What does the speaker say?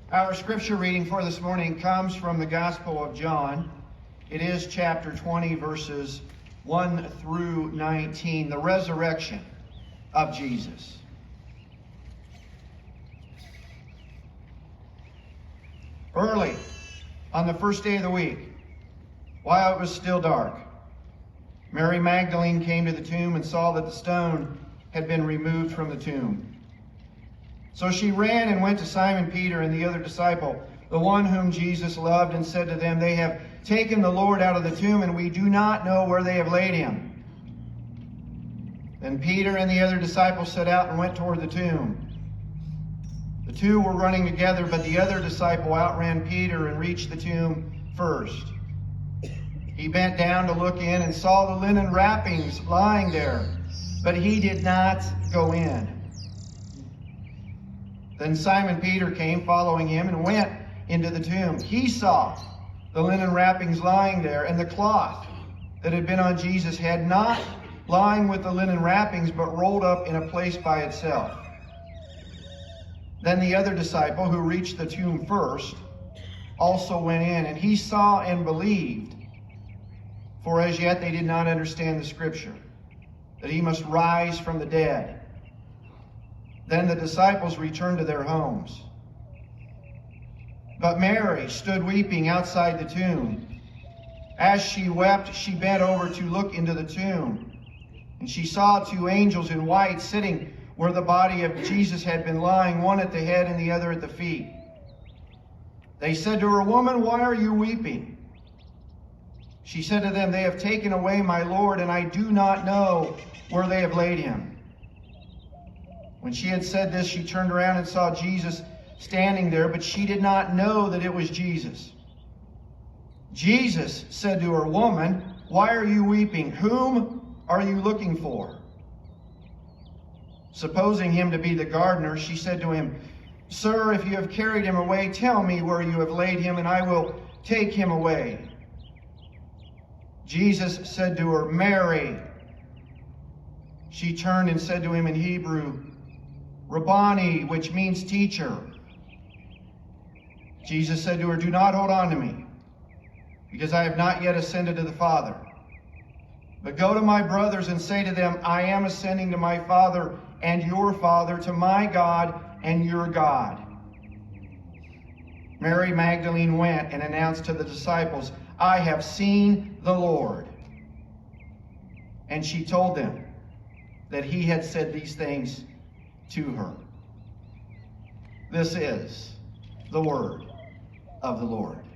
Our scripture reading for this morning comes from the Gospel of John. It is chapter 20, verses 1 through 19, the resurrection of Jesus. Early on the first day of the week, while it was still dark, Mary Magdalene came to the tomb and saw that the stone had been removed from the tomb. So she ran and went to Simon Peter and the other disciple, the one whom Jesus loved, and said to them, "They have taken the Lord out of the tomb, and we do not know where they have laid him." Then Peter and the other disciple set out and went toward the tomb. The two were running together, but the other disciple outran Peter and reached the tomb first. He bent down to look in and saw the linen wrappings lying there, but he did not go in. Then Simon Peter came following him and went into the tomb. He saw the linen wrappings lying there, and the cloth that had been on Jesus' head, not lying with the linen wrappings, but rolled up in a place by itself. Then the other disciple, who reached the tomb first, also went in, and he saw and believed, for as yet they did not understand the scripture, that he must rise from the dead. Then the disciples returned to their homes. But Mary stood weeping outside the tomb. As she wept, she bent over to look into the tomb. And she saw two angels in white sitting where the body of Jesus had been lying, one at the head and the other at the feet. They said to her, "Woman, why are you weeping?" She said to them, "They have taken away my Lord, and I do not know where they have laid him." When she had said this, she turned around and saw Jesus standing there, but she did not know that it was Jesus. Jesus said to her, "Woman, why are you weeping? Whom are you looking for?" Supposing him to be the gardener, she said to him, "Sir, if you have carried him away, tell me where you have laid him, and I will take him away." Jesus said to her, "Mary." She turned and said to him in Hebrew, "Rabboni," which means teacher. Jesus said to her, "Do not hold on to me, because I have not yet ascended to the Father. But go to my brothers and say to them, I am ascending to my Father and your Father, to my God and your God." Mary Magdalene went and announced to the disciples, "I have seen the Lord." And she told them that he had said these things to her. This is the word of the Lord.